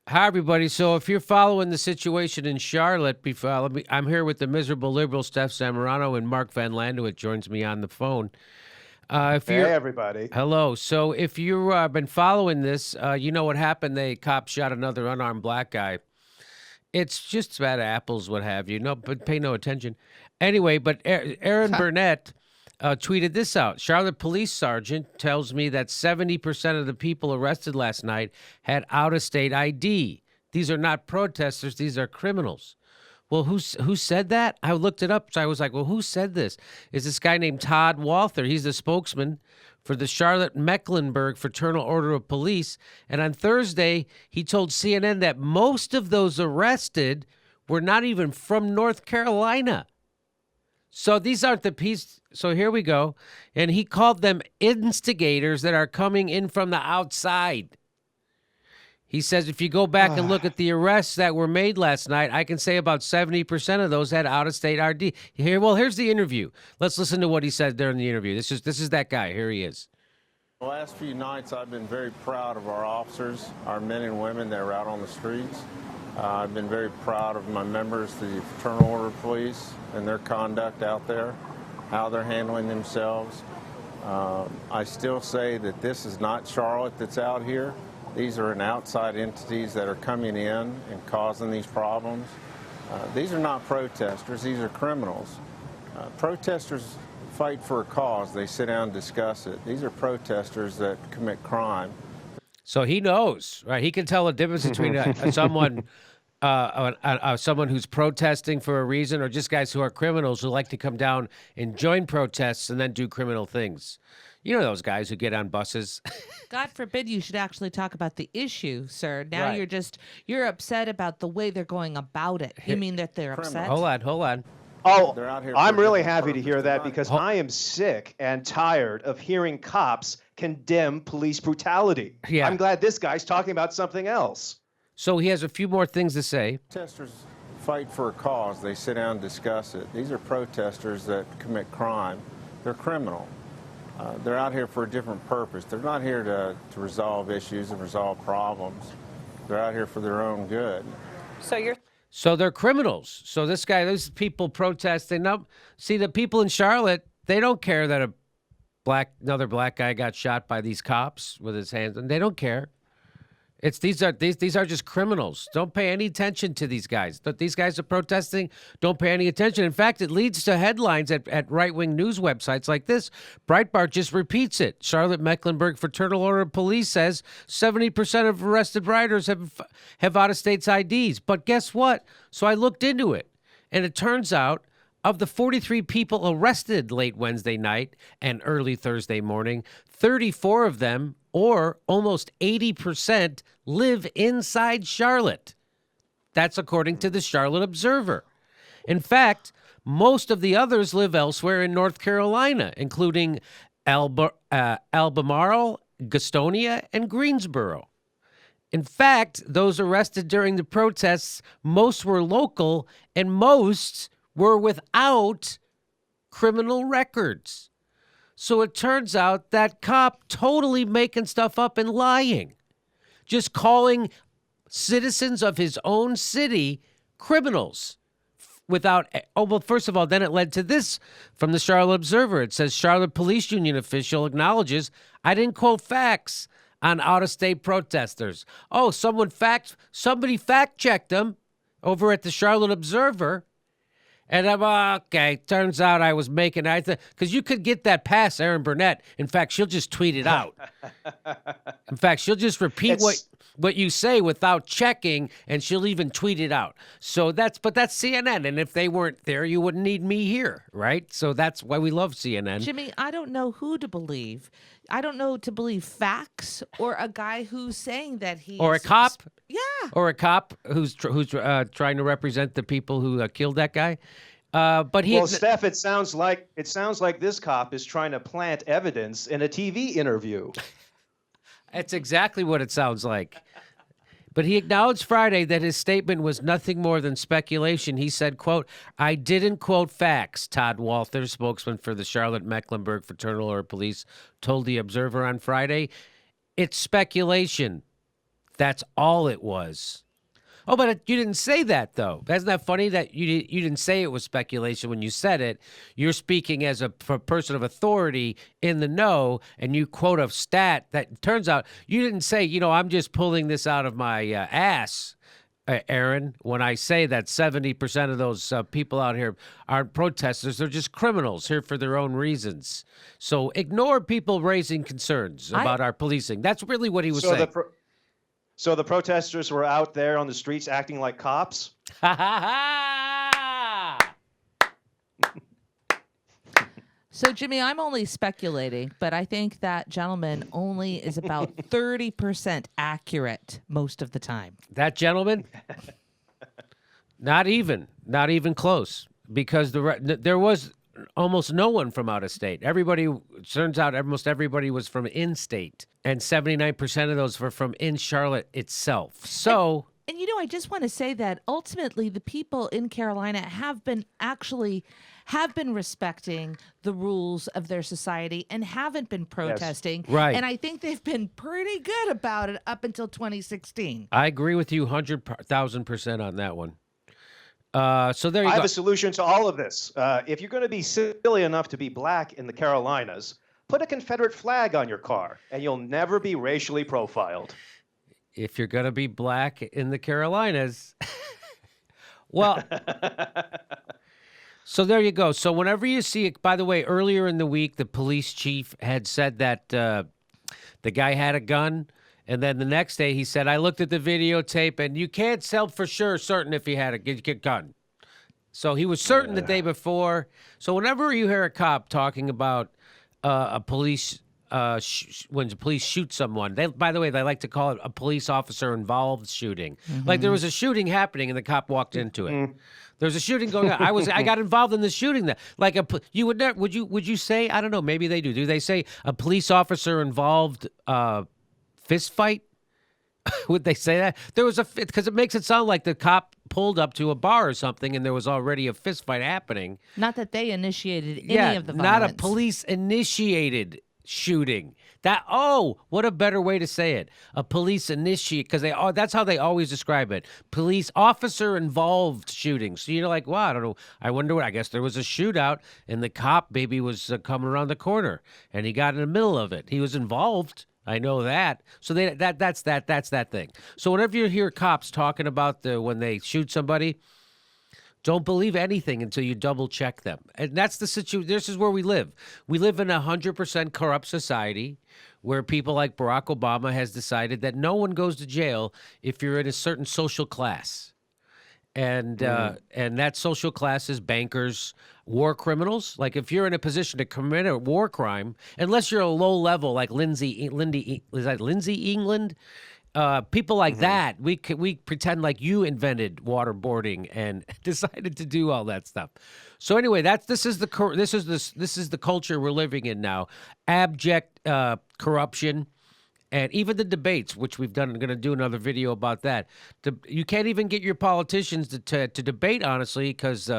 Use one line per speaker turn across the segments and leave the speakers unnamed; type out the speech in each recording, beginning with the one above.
Hi, everybody. So if you're following the situation in Charlotte, I'm here with the miserable liberal Steph Zamorano, and Marc Van Landuyt joins me on the phone. If
Hey,
you're
everybody.
Hello. So if you've been following this, you know what happened. The cop shot another unarmed black guy. It's just bad apples, what have you. No, but pay no attention. Anyway, but Aaron Burnett tweeted this out. Charlotte police sergeant tells me that 70% of the people arrested last night had out-of-state ID. These are not protesters. These are criminals. Well, who said that? I looked it up. So I was like, well, who said this? Is this guy named Todd Walther. He's the spokesman for the Charlotte-Mecklenburg Fraternal Order of Police. And on Thursday, he told CNN that most of those arrested were not even from North Carolina. So these aren't the piece. So here we go. And he called them instigators that are coming in from the outside. He says if you go back and look at the arrests that were made last night, I can say about 70% of those had out-of-state RD. Here's the interview. Let's listen to what he said during the interview. This is that guy. Here he is.
The last few nights, I've been very proud of our officers, our men and women that are out on the streets. I've been very proud of my members, the Fraternal Order of Police, and their conduct out there, how they're handling themselves. I still say that this is not Charlotte that's out here. These are outside entities that are coming in and causing these problems. These are not protesters. These are criminals. Protesters fight for a cause. They sit down and discuss it. These are protesters that commit crime.
So he knows, right? He can tell the difference between someone who's protesting for a reason or just guys who are criminals who like to come down and join protests and then do criminal things. You know those guys who get on buses.
God forbid you should actually talk about the issue, sir. Now
Right.
you're upset about the way they're going about it. You mean that they're upset?
Hold on.
Oh,
They're out here for
I'm
a
really
different
happy to
purpose.
hear
They're
that
not-
because I am sick and tired of hearing cops condemn police brutality.
Yeah.
I'm glad this guy's talking about something else.
So he has a few more things to say.
Protesters fight for a cause. They sit down and discuss it. These are protesters that commit crime. They're criminal. They're out here for a different purpose. They're not here to resolve issues and resolve problems. They're out here for their own good.
So they're criminals. So those people protesting. See, the people in Charlotte, they don't care that another black guy got shot by these cops with his hands, and they don't care. These are just criminals. Don't pay any attention to these guys. These guys are protesting. Don't pay any attention. In fact, it leads to headlines at right-wing news websites like this. Breitbart just repeats it. Charlotte-Mecklenburg Fraternal Order of Police says 70% of arrested riders have out-of-state IDs. But guess what? So I looked into it, and it turns out of the 43 people arrested late Wednesday night and early Thursday morning, 34 of them, or almost 80%, live inside Charlotte. That's according to the Charlotte Observer. In fact, most of the others live elsewhere in North Carolina, including Albemarle, Gastonia, and Greensboro. In fact, those arrested during the protests, most were local and most were without criminal records. So it turns out that cop totally making stuff up and lying, just calling citizens of his own city criminals without, well, first of all, then it led to this from the Charlotte Observer. It says Charlotte Police Union official acknowledges, I didn't quote facts on out-of-state protesters. Oh, somebody fact-checked them over at the Charlotte Observer. And I'm, okay, turns out I was making, because you could get that past Aaron Burnett. In fact, she'll just tweet it out. In fact, she'll just repeat what you say without checking, and she'll even tweet it out. So that's CNN. And if they weren't there, you wouldn't need me here, right? So that's why we love CNN.
Jimmy, I don't know who to believe. I don't know to believe facts or a guy who's saying that he
Or a cop.
Yeah.
Or a cop who's trying to represent the people who killed that guy. But he.
Well, Steph, it sounds like this cop is trying to plant evidence in a TV interview.
That's exactly what it sounds like. But he acknowledged Friday that his statement was nothing more than speculation. He said, quote, I didn't quote facts, Todd Walther, spokesman for the Charlotte-Mecklenburg Fraternal Order of Police, told the Observer on Friday. It's speculation. That's all it was. Oh, but you didn't say that, though. Isn't that funny that you didn't say it was speculation when you said it? You're speaking as a person of authority in the know, and you quote a stat that turns out you didn't say, I'm just pulling this out of my ass, Aaron, when I say that 70% of those people out here aren't protesters. They're just criminals here for their own reasons. So ignore people raising concerns about our policing. That's really what he was saying.
So the protesters were out there on the streets acting like cops?
So, Jimmy, I'm only speculating, but I think that gentleman only is about 30% accurate most of the time.
That gentleman? Not even close, because there was almost no one from out of state. Turns out almost everybody was from in-state, and 79% of those were from in Charlotte itself. So...
And I just want to say that ultimately the people in Carolina have been respecting the rules of their society and haven't been protesting.
Yes.
Right.
And I think they've been pretty good about it up until 2016.
I agree with you 100,000% on that one. So there you go.
I have a solution to all of this. If you're going to be silly enough to be black in the Carolinas, put a Confederate flag on your car, and you'll never be racially profiled.
If you're going to be black in the Carolinas, well, so there you go. So whenever you see it, by the way, earlier in the week, the police chief had said that the guy had a gun. And then the next day he said, I looked at the videotape and you can't tell for certain if he had a gun. So he was certain the day before. So whenever you hear a cop talking about when the police shoot someone, by the way, they like to call it a police officer involved shooting. Mm-hmm. Like there was a shooting happening and the cop walked into it. Mm-hmm. There's a shooting going on. I got involved in the shooting. That you would never would you say, I don't know, maybe they do. Do they say a police officer involved fist fight? Would they say that? There was because it makes it sound like the cop pulled up to a bar or something and there was already a fist fight happening.
Not that they initiated any of the violence.
Not a police initiated shooting. What a better way to say it. A police initiate, because that's how they always describe it. Police officer involved shooting. So you're like, wow, I don't know. I wonder I guess there was a shootout and the cop maybe was coming around the corner and he got in the middle of it. He was involved. I know that. So that's that thing. So whenever you hear cops talking about when they shoot somebody, don't believe anything until you double check them. And that's the situation. This is where we live. We live in a 100% corrupt society where people like Barack Obama has decided that no one goes to jail if you're in a certain social class. And that social class is bankers, war criminals. Like if you're in a position to commit a war crime, unless you're a low level like Lindsay England, people like that, we pretend like you invented waterboarding and decided to do all that stuff. So anyway, this is the culture we're living in now. Abject corruption. And even the debates, which we've done, going to do another video about that. You can't even get your politicians to debate, honestly, because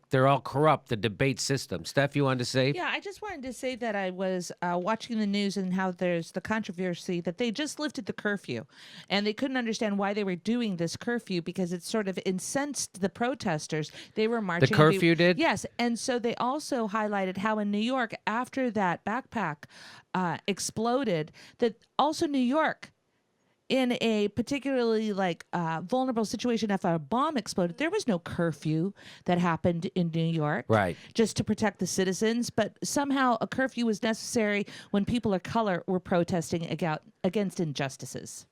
they're all corrupt, the debate system. Steph, you wanted to say?
Yeah, I just wanted to say that I was watching the news and how there's the controversy that they just lifted the curfew. And they couldn't understand why they were doing this curfew because it sort of incensed the protesters. They were marching.
The curfew did?
Yes. And so they also highlighted how in New York, after that backpack exploded, that also New York, in a particularly vulnerable situation, if a bomb exploded, there was no curfew that happened in New York,
right? Just
to protect the citizens. But somehow a curfew was necessary when people of color were protesting against injustices.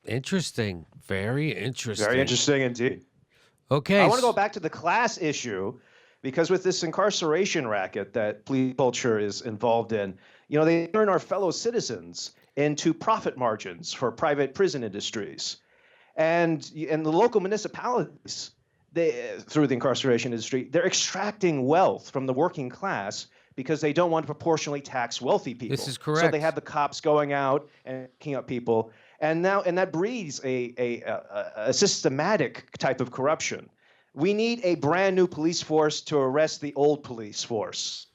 Interesting. Very interesting.
Very interesting indeed.
Okay.
I want to go back to the class issue because with this incarceration racket that police culture is involved in, they turn our fellow citizens into profit margins for private prison industries. And the local municipalities, through the incarceration industry, they're extracting wealth from the working class because they don't want to proportionally tax wealthy people.
This is correct.
So they have the cops going out and picking up people. And that breeds a systematic type of corruption. We need a brand new police force to arrest the old police force.